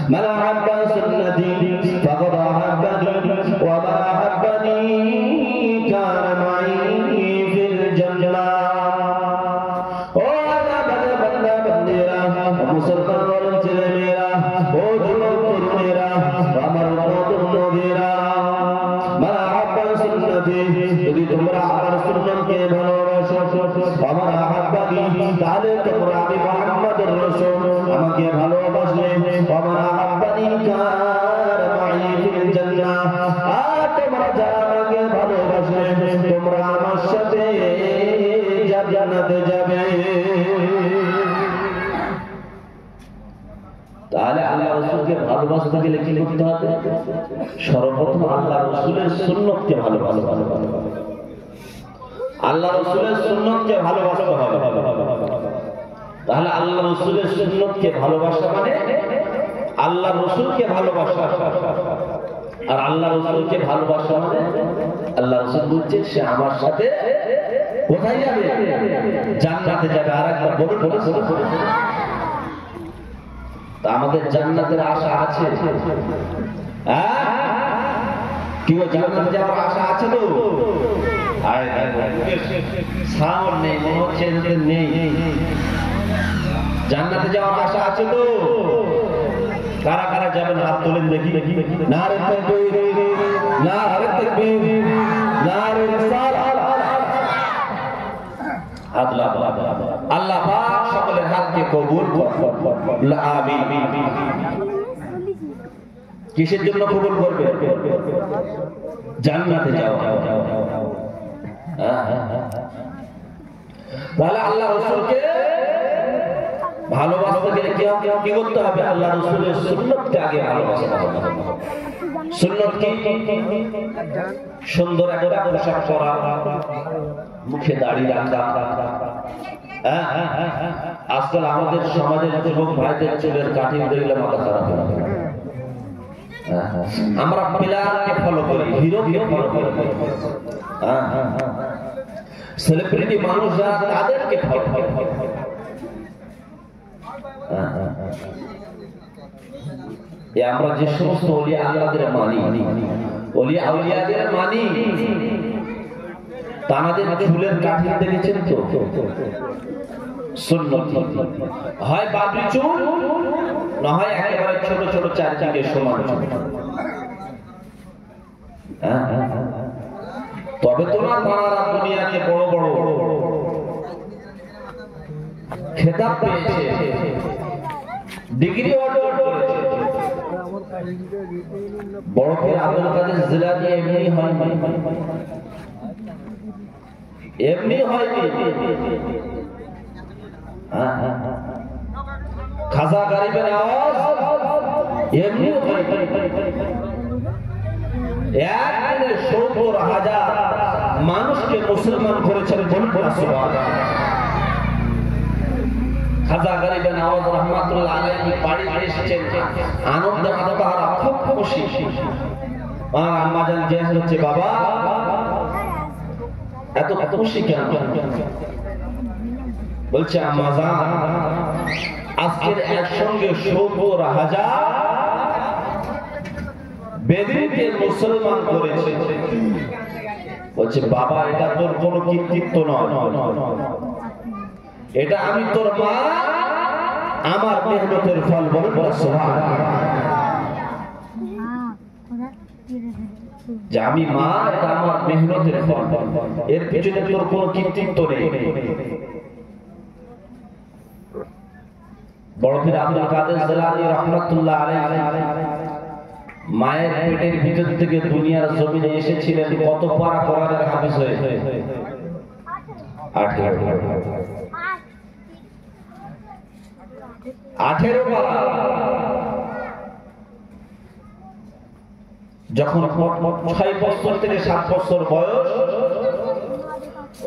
من أحب سنتي فقد أحبني ومن أحبني كان معي في الجنة যদি তোমরা আমার সুন্নতকে ভালোবাসো আমার আহাব্বানি তাহলে তোমরা আমি মুহাম্মদুর রাসূল আমাকে ভালোবাসলে আমার আহাব্বানি কার মাই ফিল জান্নাহ আর তোমরা যারা আমাকে ভালোবাসলে তোমরা আমার সাথে জান্নাতে যাবে। তাহলে আল্লাহ রাসূলকে ভালোবাসতে গেলে কি করতে হবে? সর্বপ্রথম আল্লাহ রাসূলের সুন্নতকে ভালোবাসতে হবে। আল্লাহ রাসূলের সুন্নতকে ভালোবাসতে হবে। তাহলে আল্লাহ রাসূলের সুন্নতকে ভালোবাসা মানে আল্লাহ রাসূলকে ভালোবাসা। আর আল্লাহ রাসূলকে ভালোবাসা মানে আল্লাহ রাসূল বলছেন সে আমার সাথে কোথায় যাবে? জান্নাতে যাবে। আরেকবার বলুন। তা আমাদের জান্নাতের আশা আছে? কি জান্নাতে যাওয়ার আশা আছে তো? সাউন্ড নেই, মনে হচ্ছে নেই। জান্নাতে যাওয়ার আশা আছে তো? কারা কারা যাবেন হাত তোলেন দেখি। নারে তাকবীর, নারে তাকবীর, নারে রিসালাত। আল্লাহ পাক সকলের হাতকে কবুল করুন। আমিন। কিসের জন্য কবুল করবে? জান্নাতে যাওয়া। তাহলে আল্লাহ রাসূলকে ভালোবাসতে গেলে কি করতে হবে? আল্লাহ রাসূলের সুন্নতকে আগে ভালোবাসতে হবে। সুন্নত কি? সুন্দর একটা পোশাক পরা, মুখে দাড়ি রাখা। আজকাল আমাদের সমাজের যুবক ভাইদের চুলের কাটিং দেখলে মাথা খারাপ হয়। আমরা প্লেয়ারকে ফলো করি, হিরোকে ফলো করি, সেলিব্রিটি মানুষরা তাদেরকে ফলো করি। আমরা যে সমস্ত ওলিয়া আল্লাহদের মানি, ওলিয়া আউলিয়াদের মানি, তাদের চুলের কাঠিং দেখেছেন তো? সুন্নত হয় বাবরি চুল, না হয় একেবারে ছোট ছোট চারদিকে সমান। তবে তো না তারা দুনিয়াকে বড় বড় খেতাব পেয়েছে, ডিগ্রি অর্জন করেছে। বড় পীর আব্দুল কাদের জিলানী এমনি হয়, এমনি হয়নি। খাজা গরিবের আওয়াজ এমনি হয়নি। একদিনে ৭০,০০০ মানুষকে মুসলমান করেছেন। বলুন সুবহানাল্লাহ। খাজা গরিবের আওয়াজ রহমাতুল্লাহ আলাইহি বাড়িতে এসেছেন, আনন্দে আত্মহারা খুব খুশি। আর আম্মা জান জিজ্ঞেস হচ্ছে, বাবা এত খুশি কেন? বলছে, আম্মা জান আজকের একসঙ্গে ৭০,০০০ বেদুইনকে মুসলমান করেছে। বলছে, বাবা এটা তোর কোনো কৃতিত্ব নয়, এটা আমি তোর মা আমার মেহনতের ফল। বলুন সুবহানাল্লাহ। যে আমি মা, এটা আমার মেহনতের ফল, এর পিছনে তোর কোনো কৃতিত্ব নেই। বড় পীর আব্দুল কাদের জিলানী রাহমাতুল্লাহ আলাইহি মায়ের পেটের ভিতর থেকে দুনিয়ার জমিনে এসেছিলেন কত পারা কোরআনের হাফেজ হয়ে? 18 পারা। যখন 6 বছর থেকে 7 বছর বয়স,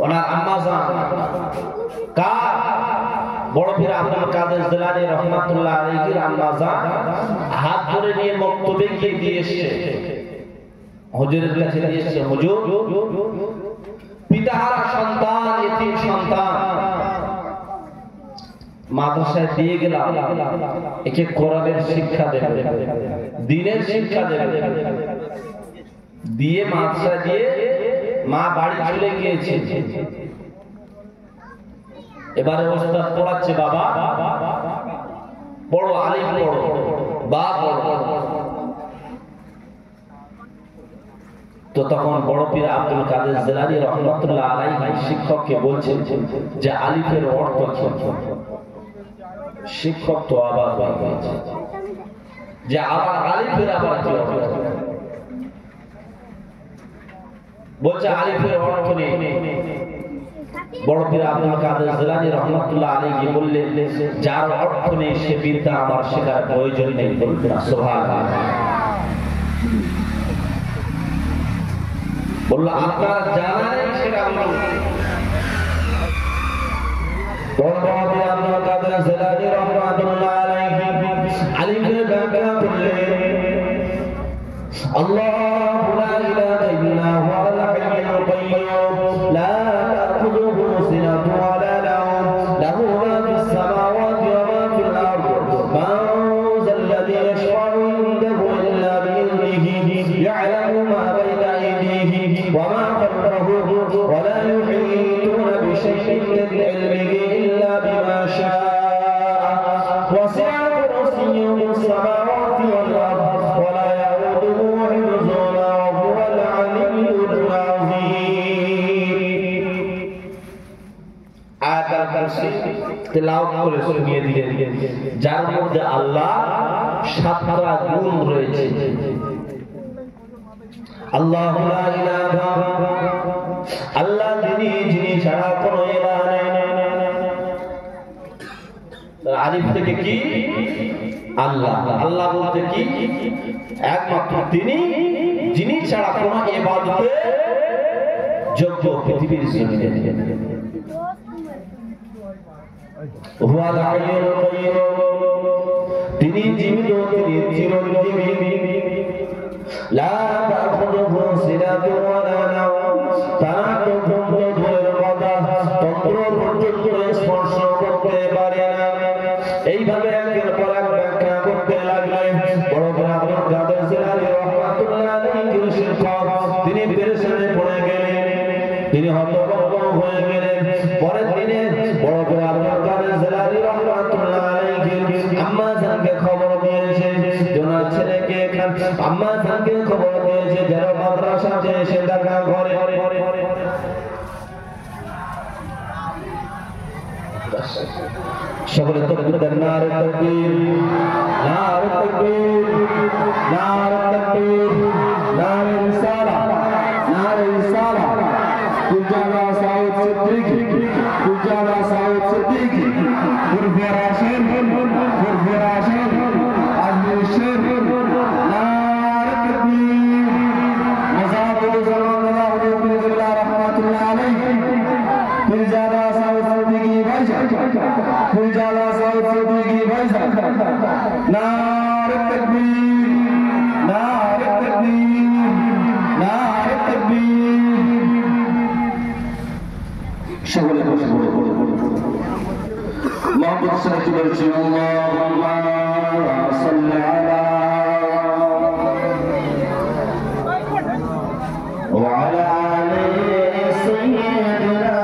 ওনার আম্মা জান কার? বড় পীর আব্দুল কাদের জিলানী রাহমাতুল্লাহ আলাইহির আম্মা জান হাত ধরে নিয়ে মক্তবে গিয়ে দিয়েছে, হুজুরের কাছে দিয়েছে, হুজুর পিতাহারা সন্তান, এতিম সন্তান, মাদ্রাসায় দিয়ে গেলাম, একে কোরআনের শিক্ষা দেবে, দ্বীনের শিক্ষা দেবে, দিয়ে মাদ্রাসায় দিয়ে মা বাড়ি চলে গিয়েছে। এবারে ওস্তাদ পড়াচ্ছে, বাবা বড় আলিম, বড় বা তো তখন বড় পীর আব্দুল কাদের জিলানী রাহমাতুল্লাহ আলাইহি শিক্ষককে বলছেন যে আলিফের অর্থ কি? শিক্ষক তো আবার বলছে যে আবার আলিফের আবার কি অর্থ? বলছে আলিফের অর্থ নেই। বড় পীর আব্দুল কাদের জিলানী রাহমাতুল্লাহ আলাইহি বললেন, যার অর্থ নেই সে বিদ্যা আমার শেখার প্রয়োজন নেই। বলবেন সুবহানাল্লাহ। বলল আপনার জানা নেই সেটা বলুন। বড় পীর আব্দুল কাদের জিলানী রাহমাতুল্লাহ আলাইহি আলিফের ব্যাখ্যা করলেন, আল্লাহু লা ইলাহা ইল্লা হুয়াল হাইয়ুল কাইয়্যুম লা তাখুযুহু সিনাতুন ওয়া লা নাওম লাহু মা ফিস সামাওয়াতি ওয়া মা ফিল আরদ মান যাল্লাযী ইয়াশফা'ু ইনদাহু ইল্লা বিইذনিহি ইয়া'লামু মা বাইনা আইদিহি ওয়া মা খালফাহু ওয়া লা yuhītūna biṣay'in min 'ilmihi illā bimā shā'a wasi'a kursiyyuhu as-samāwāti wal ard wa lā ya'ūduhu ḥifظuhumā wa huwal 'aliyyul 'aẓīm। আয়াতুল কুরসি তেলাওয়াত করে শুনিয়ে দিলেন, যার মধ্যে আল্লাহ সাতটা গুণ রয়েছে। আল্লাহু লা ইলাহা, আল্লাহ যিনি ছাড়া কোনো ইলাহ নেই। আলিফ থেকে কি? আল্লাহ। আল্লাহ বলতে কি? একমাত্র তিনি, যিনি ছাড়া কোনো ইবাদতে যোগ্য পৃথিবীর জমিনে নেই। হুয়াল হাইয়ুল কাইয়্যুম, তিনি জীবিত, তিনি চিরঞ্জীবী। লা তাখুযুহু সিনাতুন ওয়া লা নাওম, তার তন্ত্র ধরে বাঁধা, তন্ত্র পর্যন্ত স্পর্শ করতে পারে না। এইভাবে একের পর এক ব্যাখ্যা করতে লাগলেন। বড় পীর আব্দুল কাদের জিলানী রাহমাতুল্লাহ আলাইহির শিক্ষক তিনি পেরেশানে পড়ে গেলেন, তিনি হতভম্ব হয়ে গেলেন। পরের দিনে বড় পীর আব্দুল কাদের জিলানী রাহমাতুল্লাহ আলাইহি আম্মা জানকে খবর দিয়েছে, ওনার ছেলেকে আম্মা জানকে খবর দিয়েছে যেন মাদ্রাসাতে এসে দেখা করে। সকলে তাকবীর দেন, নারে তাকবীর, নারে তাকবীর, নারে তাকবীর, নারে রিসালাত, নারে রিসালাত। কুলজানা সাউদ সিদ্দিকী, কুলজানা সাউদ সিদ্দিকী, ফুরফুরাশন, ফুরফুরাশন, আজমির, নারে তাকবীর। মুজাহিদ জামানুল্লাহ বিল্লাহ রাহমাতুল্লাহ আলাইহি, কুলজানা সাউদ সিদ্দিকী ভাইজান, কুলজানা সাউদ সিদ্দিকী ভাইজান, নারে তাকবীর, নারে তাকবীর, নারে তাকবীর। সকলে বসে পড়ে মোহাম্মদ সাল্লাল্লাহু আলাইহি ওয়াসাল্লাম, আল্লাহুম্মা সাল্লি আলা ওয়া আলা আলি সাইয়্যিদিনা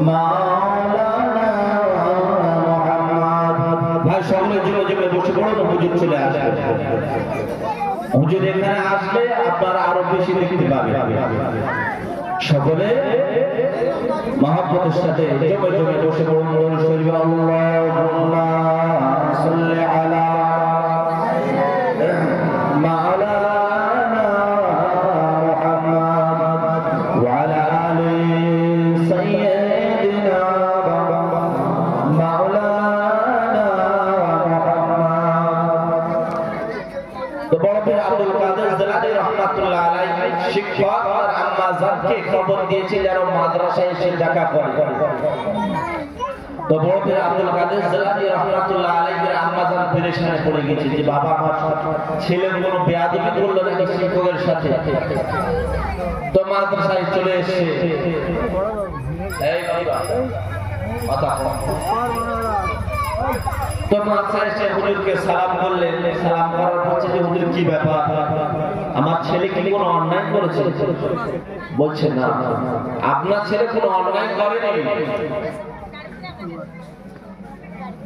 মাওলানা মুহাম্মদ। ভাই সকলে জমে বসে পড়ুন, হুজুর চলে আসবে। হুজুর এখানে আসলে আপনারা আরো বেশি দেখতে পাবেন। সকলে মহব্বতের সাথে জমে বসে পড়ুন, দরুদ শরীফ আল্লাহুম্মা সাল্লি আলা মাওলানা মুহাম্মদ ওয়া আলা আলি সাইয়্যিদিনা মাওলানা মুহাম্মদ। তো বড় পীর আব্দুল কাদের জিলানী রাহমাতুল্লাহ আলাইহি শিক্ষক আর আম্মা জানকে খবর দিয়েছে যেন মাদ্রাসায় এসে দেখা করে। তো বড় পীর আব্দুল কাদের জিলানী রাহমাতুল্লাহ আলাইহির আম্মা জান পেরেশানে পড়ে গেছে যে বাবা আমার ছেলে কোনো বেয়াদবি করলো নাকি শিক্ষকের সাথে। তো মাদ্রাসায় চলে এসে, এই বাবা তো মাথা এসে হুজুরকে সালাম করলেন, সালাম করার পর যে হুজুর কি ব্যাপার, আমার ছেলে কি কোনো অন্যায় করেছে? বলছে না, আপনার ছেলে কোনো অন্যায় করেনি।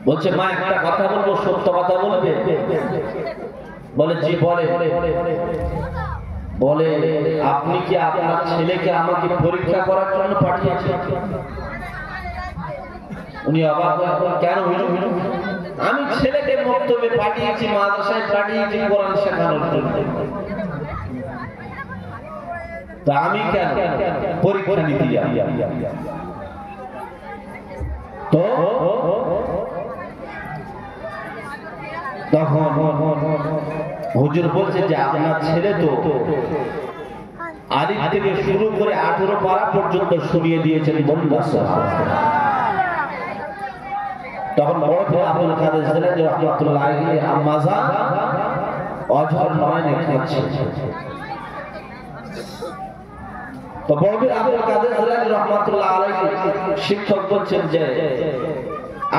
বলছে মা একটা কথা বলবো, সত্য কথা বলবে? বলে জি বলে। বলে আপনি কি আপনার ছেলেকে আমাকে পরীক্ষা করার জন্য পাঠিয়েছেন? উনি অবাক হয়ে, কেন? আমি ছেলেকে মক্তবে পাঠিয়েছি, মাদ্রাসায় পাঠিয়েছি কোরআন শেখানোর জন্য, তা আমি কেন পরীক্ষা নিতে যাই? তো তখন হুজুর বলছে যে আপনার ছেলে তো আলিফ থেকে শুরু করে 18 পারা পর্যন্ত শুনিয়ে দিয়েছেন। বলুন তখন বড় ভাই আব্দুল কাদের জিলানী রাহমাতুল্লাহ আলাইহি আম্মাজা অঝর নয়নে কাঁদছে। তো বড় ভাই আব্দুল কাদের জিলানী রাহমাতুল্লাহ আলাইহি শিক্ষক বলছেন যে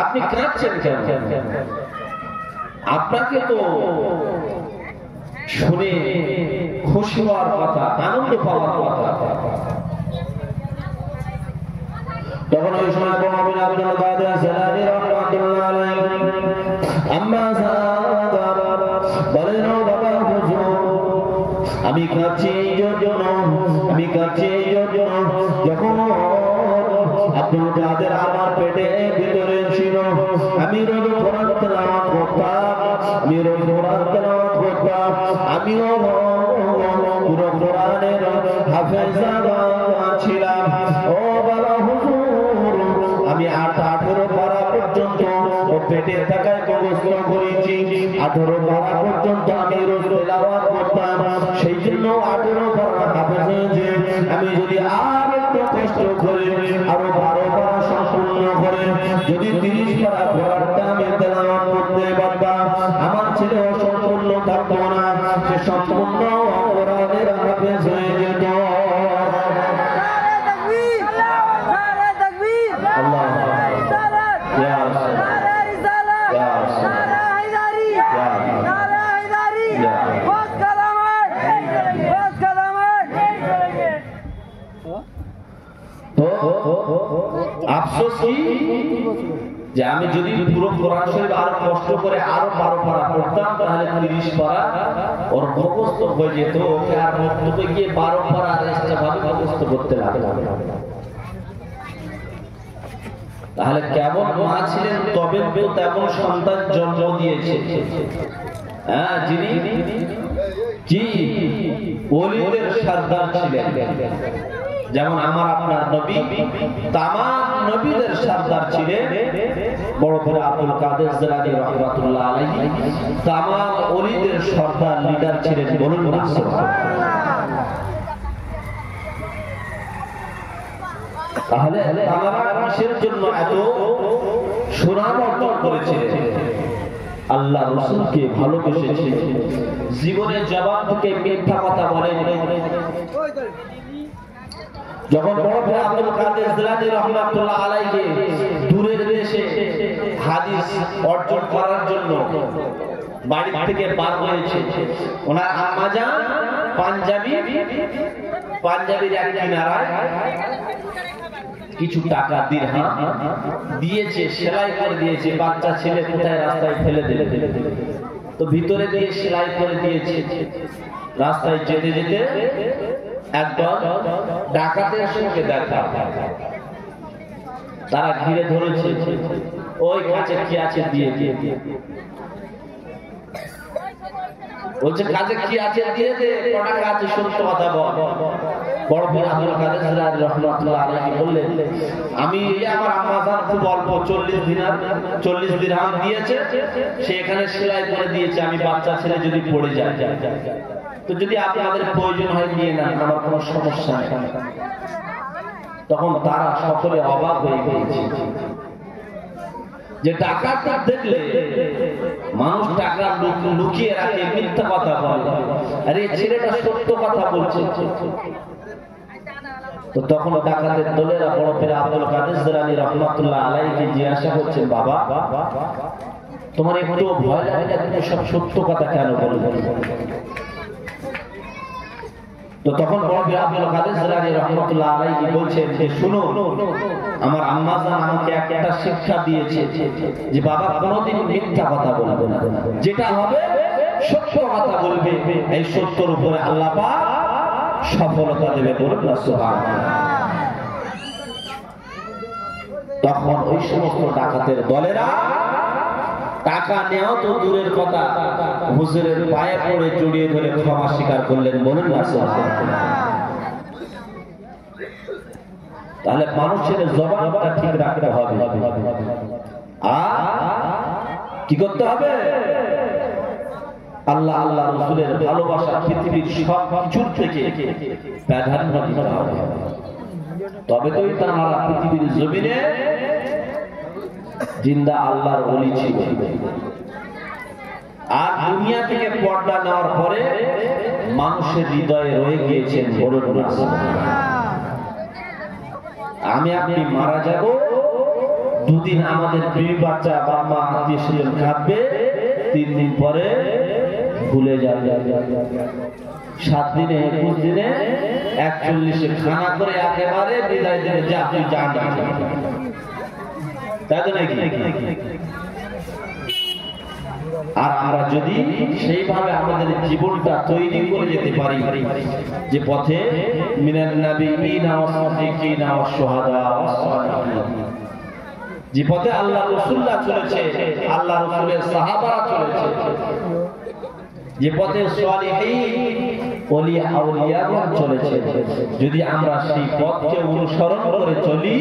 আপনি কাঁদছেন কেন? আপনাকে তো শুনে খুশি হওয়ার কথা, আনন্দ পাওয়ার কথা। তখন ওই সময় বড় আব্দুল কাদের জিলানী রাহমাতুল্লাহ আলাইহি আম্মা বলেন ও বাবা হুজুর, আমি কাঁদছি এই জন্য, আমি কাঁদছি এই জন্য, যখন আব্দুল কাদের আমার পেটে ভিতরে ছিল, আমি রোজ কোরআন তেলাওয়াত করতাম, আমি রোজ কোরআন তেলাওয়াত করতাম, আমিও পুরো কোরআনের হাফেজ ছিলাম। ও বাবা হুজুর, আমি 18 পারা পর্যন্ত ও পেটে থাকায় মুখস্থ করেছি, 18 পারা পর্যন্ত আমি রোজ তেলাওয়াত করতাম, সেই জন্য 18 পারা হাফেজ হয়েছে। আমি যদি আর একটু কষ্ট করে আরো 12 পারা সম্পূর্ণ করে যদি 30 পারা কোরআনটা আমি তেলাওয়াত করতে পারতাম, আমার ছেলে সম্পূর্ণ থাকতো না, সে সম্পূর্ণ কোরআনের হাফেজ হয়ে যেত। আফসোস কি যে আমি যদি পুরো কোরআন শরীফ আরো কষ্ট করে আরো 12 পারা পড়তাম, তাহলে 30 পারা ওর মুখস্থ হয়ে যেত। ওকে আর মুখস্থ গিয়ে 12 পারা এক্সট্রা ভাবে মুখস্থ করতে লাগলো। তাহলে কেমন মা ছিলেন, তবে তো তেমন সন্তান জন্ম দিয়েছে। হ্যাঁ, যিনি জি ওলিদের সরদার ছিলেন, যেমন আমার আপনার নবী তামাম নবীদের সরদার ছিলেন বড় বড় আব্দুল কাদের জিলানী রাহমাতুল্লাহ আলাইহি, তামাম ওলিদের সরদার লিডার ছিলেন। বলুন না তাহলে তারা কিসের জন্য এত সুনাম অর্জন করেছিলেন? আল্লাহ রাসূলকে ভালোবেসেছিলেন, জীবনে জবান থেকে মিথ্যা কথা বলেন। যখন বড় ভাই আব্দুল কাদের জিলানী রাহমাতুল্লাহ আলাইহি দূরের দেশে হাদিস অর্জন করার জন্য বাড়ি থেকে বার হয়েছে, ওনার আম্মা জান পাঞ্জাবির এক কিনারায় কিছু টাকা দিরহাম দিয়েছে, সেলাই করে দিয়েছে। বাচ্চা ছেলে কোথায় রাস্তায় ফেলে দিলে, তো ভিতরে দিয়ে সেলাই করে দিয়েছে। রাস্তায় যেতে যেতে একদম ডাকাতের সঙ্গে দেখা, তারা ঘিরে ধরেছে, ওই কাছে কি আছে দিয়ে দিয়ে বলছে কাজে কি আছে দিয়ে দে, কটা কাজ সত্য কথা বল। বড় ভাই আব্দুল কাদের জিলানী রাহমাতুল্লাহ আলাইহি বললেন, আমি আমার আম্মা জান খুব অল্প 40 দিরহাম দিয়েছে, সে এখানে সেলাই করে দিয়েছে, আমি বাচ্চা ছেলে যদি পড়ে যায়, তো যদি আপনাদের প্রয়োজন হয় নিয়ে নেন, আমার কোনো সমস্যা নেই। তখন তারা সকলে অবাক হয়ে গিয়েছে যে টাকাটা দেখলে মানুষ টাকা লুকিয়ে রাখে, মিথ্যা কথা বলে, আর এই ছেলেটা সত্য কথা বলছে। তো তখন ডাকাতের দলেরা বড় পীর আব্দুল কাদের জিলানী রাহমাতুল্লাহ আলাইহি জিজ্ঞাসা করছেন, বাবা তোমার একটু ভয় লাগে না? তুমি সব সত্য কথা কেন বলবে? তো তখন বড় পীর আব্দুল কাদের জিলানী রাহমাতুল্লাহ আলাইহি বলছেন যে শুনো, আমার আম্মা জান আমাকে একটা শিক্ষা দিয়েছে যে বাবা কোনোদিন মিথ্যা কথা বলবে না, যেটা হবে সত্য কথা বলবে, এই সত্যের উপরে আল্লাহ পাক সফলতা দেবে। বলুন না সুবহানাল্লাহ। তখন ওই সমস্ত ডাকাতের দলেরা টাকা নেওয়া তো দূরের কথা, হুজুরের পায়ে পড়ে জড়িয়ে ধরে ক্ষমা স্বীকার করলেন। বলুন না সুবহানাল্লাহ। তাহলে মানুষের জবানটা ঠিক রাখতে হবে, আর কি করতে হবে? আল্লাহ আল্লাহ রাসূলের ভালোবাসা পৃথিবীর সব কিছুর থেকে প্রাধান্য দিতে হবে, তবে তো তারা পৃথিবীর জমিনে জিন্দা আল্লাহর ওলি ছিল। আর দুনিয়া থেকে পর্দা নেওয়ার পরে মানুষের হৃদয়ে রয়ে গিয়েছেন। বলুন না আমি আপনি মারা যাব, দুদিন আমাদের বিবি বাচ্চা বাবা আত্মীয় স্বজন খাবে, 3 দিন পরে ভুলে যাবে, 7 দিনে 21 দিনে 41-এ খানা করে একেবারে বিদায় দিনে যা তুই জান, তাই তো নাকি? আর আমরা যদি সেইভাবে আমাদের জীবনটা তৈরি করে যেতে পারি যে পথে মিনান নাবিয়িনা ওয়াস সিদ্দিকিনা ওয়াস শুহাদা ওয়াস সালিহিন, যে পথে আল্লাহ রাসূলুল্লাহ চলেছে, আল্লাহ রাসূলের সাহাবারা চলেছে, যে পথে সালিহিন ওলি আউলিয়াগণ চলেছে, যদি আমরা সেই পথকে অনুসরণ করে চলি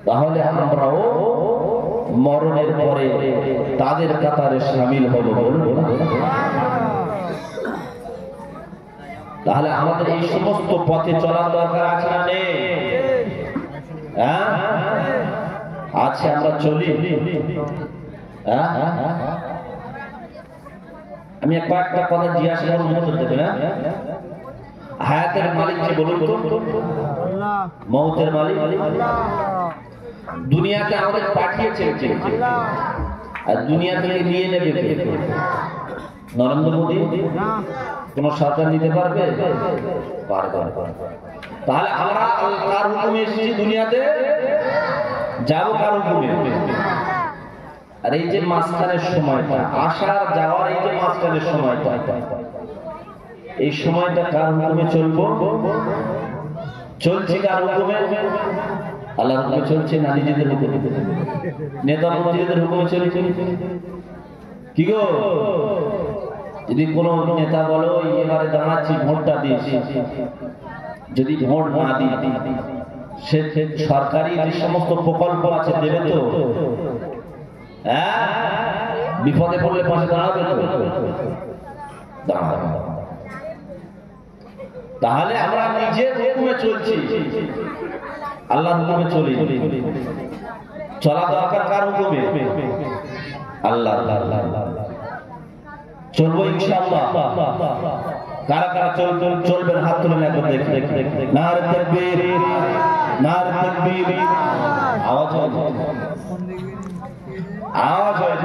তাহলে আমরাও মরণের পরে তাদের কাতারে শামিল হব। তাহলে আমাদের এই সমস্ত পথে চলার দরকার আছে না নেই? আছে, আমরা চলি। আমি কয়েকটা কথা জিজ্ঞাসা করব, উত্তর দেবে না? হায়াতের মালিক কে বলুন তো? আল্লাহ। মওতের মালিক আল্লাহ। দুনিয়াতে আমাদের পাঠিয়েছেন কে? আল্লাহ। আর দুনিয়া থেকে নিয়ে নেবে কে? নরেন্দ্র মোদি? না। কোন সরকার নিতে পারবে? পারবে না। তাহলে আমরা কার হুকুমে এসেছি দুনিয়াতে? যাব কার হুকুমে? আর এই যে মাঝখানের সময়টা, আসার যাওয়ার এই যে মাঝখানের সময়টা, এই সময়টা কার হুকুমে চলবো? চলছে কার হুকুমে? আল্লাহর হুকুমে চলছে না নিজেদের হুকুমে? নেতা মন্ত্রীদের হুকুমে চলছে কি গো? যদি কোন নেতা বলো এবারে দাঁড়াচ্ছি ভোটটা দিস, যদি ভোট না দিই সে সরকারি যে সমস্ত প্রকল্প আছে দেবে তো? হ্যাঁ, বিপদে পড়লে পাশে দাঁড়াবে তো? দাঁড়াবে। তাহলে আমরা নিজের হুকুমে চলছি, আল্লাহর হুকুমে চলি। চলা দরকার কার হুকুমে? আল্লাহ। চলবো ইনশাআল্লাহ। কারা কারা চলবেন হাত তুলে একবার দেখি। নারে তাকবীর, নারে তাকবীর। আওয়াজ হয়, আওয়াজ হয়।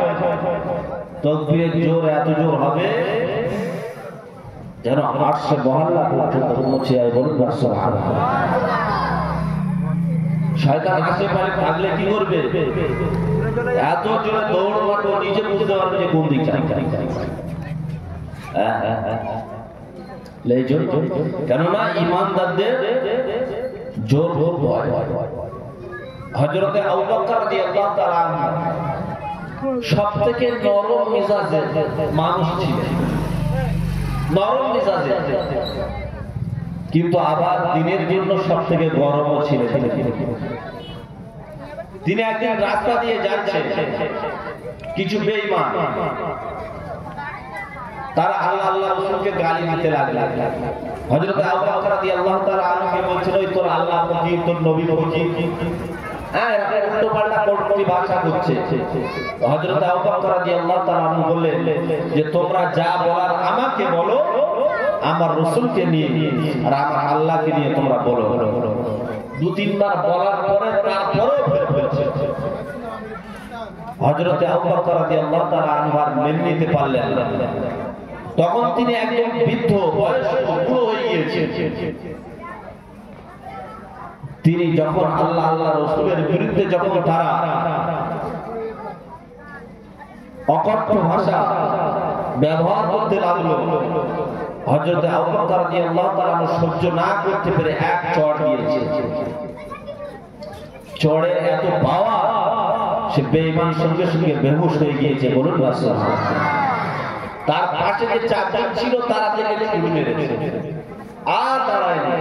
তাকবীরের জোর এত জোর হবে যেন 800 মহল্লা পর্যন্ত পৌঁছে যায়। বলুন না সুবহানাল্লাহ। শয়তান আশেপাশে থাকলে কি করবে? এত জোরে দৌড় মারবে, নিজে বুঝতে পারবে যে কোন দিক যাচ্ছে। কেননা ইমানদারদের জোর ভয়। হযরতে আবু বকর রাদিয়াল্লাহু তাআলা সবথেকে নরম মেজাজের মানুষ ছিলেন, নরম মেজাজের, কিন্তু আবার দিনের জন্য সবথেকে গরমও ছিলেন। তিনি একদিন রাস্তা দিয়ে যাচ্ছেন, কিছু বেঈমান তারা আল্লাহ আল্লাহ রাসূলকে গালি দিতে লাগলেন। হযরত আবু বকর রাদিয়াল্লাহু তাআলা আনহুকে বলছেন, ওই তোর আল্লাহ ফকির, তোর নবী ফকির, হ্যাঁ এরা উল্টো পাল্টা কোটি ভাষা করছে। হযরত আবু বকর রাদিয়াল্লাহু তাআলা আনহু বললেন যে তোমরা যা বলার আমাকে বলো, আমার রাসূলকে নিয়ে আর আমার আল্লাহকে নিয়ে তোমরা বলো। দু তিনবার বলার পরে তারপরেও ফের বলছে। হযরতে আবু বকর রাদিয়াল্লাহু তাআলা আনহু আর মেনে নিতে পারলেন না। তখন তিনি একজন বৃদ্ধ, বয়স্ক, বুড়ো হয়ে গিয়েছেন। তিনি যখন আল্লাহ রাসূলের বিরুদ্ধে যখন তারা অকথ্য ভাষা ব্যবহার করতে লাগলো, হযরত আবু বকর রাদিয়াল্লাহু তাআলা সহ্য না করতে পেরে এক চড় দিয়েছে। চড়ের এত পাওয়ার, সে বেঈমান সঙ্গে সঙ্গে বেহুশ হয়ে গিয়েছে। বলুন রাসূলুল্লাহ। তার পাশে যে চারজন ছিল তারা থেকে ছুরি মেরেছে, আর দাঁড়ায়নি।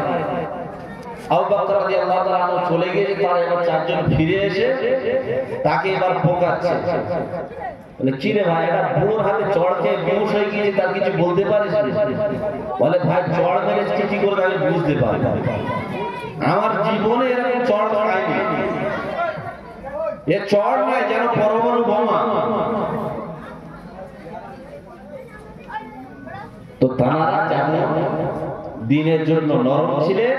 আবু বকর রাদিয়াল্লাহু তাআলা চলে গিয়েছে, তারা এবার চারজন ফিরে এসে তাকে এবার পোকাচ্ছে। বলে কি রে ভাই, এটা বুড়োর হাতে চড় খেয়ে বেহুশ হয়ে গিয়েছে, তার কিছু বলতে পারিস? বলে ভাই চড় মেরেছে কি করে আমি বুঝতে পারি, আমার জীবনে এরকম চড় খাইনি। এ চড় নয়, যেন পরমাণু বোমা। তো তারা যেমন দিনের জন্য নরম ছিলেন,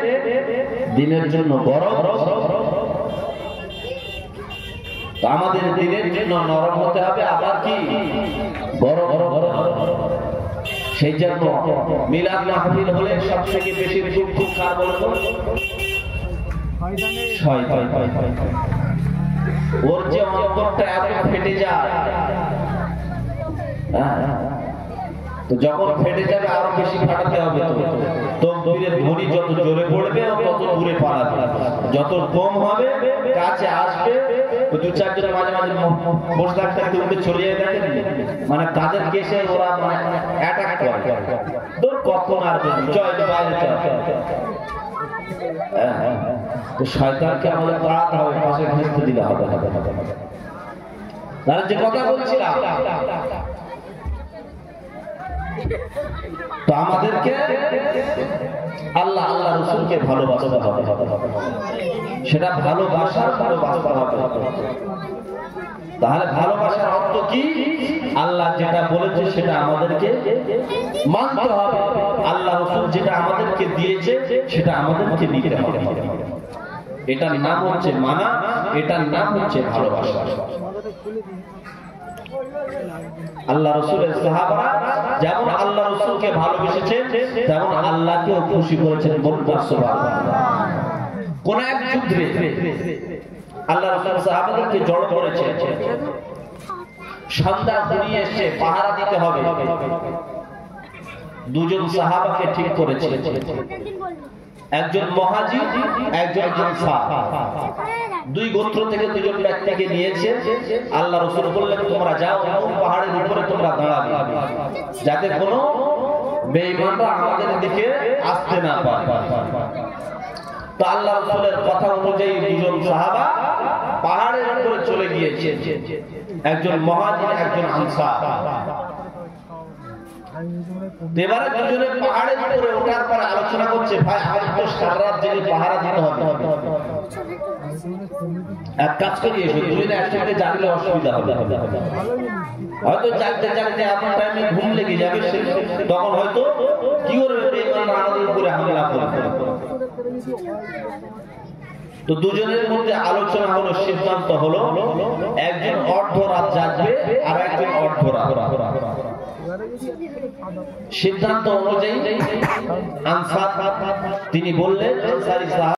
দিনের জন্য গরম, আমাদের দিনের জন্য নরম হতে হবে, আবার কি গরম। সেই জন্য মিলাদ মাহফিল হলে সবথেকে বেশি দুঃখ কার বলবো? শয়তান। ওর যে অন্তরটা এত ফেটে যায়, তো যখন ফেটে যাবে আরো বেশি ফাটাতে হবে। তো তকবীরের ধ্বনি যত জোরে পড়বে তত দূরে পালাবে, যত কম হবে কাছে আসবে। দু চারজন মাঝে মাঝে বসে থাকতে থাকতে উঠে চলে যায়, দেখেন মানে তাদের কেসে ওরা মানে অ্যাটাক করে। তোর কখন আর জয় বাইরে চল। তো শয়তানকে আমাদের তাড়াতে হবে, পাশে ঘেঁষতে দিলে হবে। তাহলে যে কথা বলছিলাম, তো আমাদেরকে আল্লাহ রাসূলকে ভালোবাসতে হবে। সেটা ভালোবাসার ভালোবাসতে হবে। তাহলে ভালোবাসার অর্থ কি? আল্লাহ যেটা বলেছে সেটা আমাদেরকে মানতে হবে, আল্লাহ রাসূল যেটা আমাদেরকে দিয়েছে সেটা আমাদেরকে নিতে হবে। এটার নাম হচ্ছে মানা, এটার নাম হচ্ছে ভালোবাসা। আল্লাহ রাসূলের সাহাবারা যেমন আল্লাহ রাসূলকে ভালোবেসেছেন, তেমন আল্লাহকেও খুশি করেছেন। বলুন সুবহানাল্লাহ। কোন এক যুদ্ধে আল্লাহ রাসূল সাহাবাদেরকে জড়ো করেছেন, সন্ধ্যা ঘনিয়ে এসে পাহারা দিতে হবে। দুজন সাহাবাকে ঠিক করেছে, একজন মুহাজির, একজন আনসার। দুই গোত্র থেকে দুজন ব্যক্তিকে নিয়েছে। আল্লাহ রাসূল বললেন তোমরা যাও, পাহাড়ের উপরে তোমরা দাঁড়াবে, যাতে কোনো বেঈমানরা আমাদের দিকে আসতে না পারে। তো আল্লাহ রাসূলের কথা অনুযায়ী দুজন সাহাবা পাহাড়ের উপরে চলে গিয়েছে, একজন মুহাজির, একজন আনসার। এবারে দুজনে পাহাড়ের উপরে ওঠার পর আলোচনা করছে, ভাই আমাদের তো সারা রাত জেগে পাহারা দিতে হবে, এক কাজ করি এসো দুজনে একসাথে জাগলে অসুবিধা হবে। হয়তো জাগতে জাগতে আপনার টাইমে ঘুম লেগে যাবে, তখন হয়তো কি করবে বেঈমানরা আমাদের উপরে হামলা করবে। তো দুজনের মধ্যে আলোচনা হলো, সিদ্ধান্ত হলো একজন অর্ধরাত জাগবে আর একজন অর্ধরাত। সিদ্ধান্ত অনুযায়ী আনসার তিনি বললেন, আনসারী সাহাবা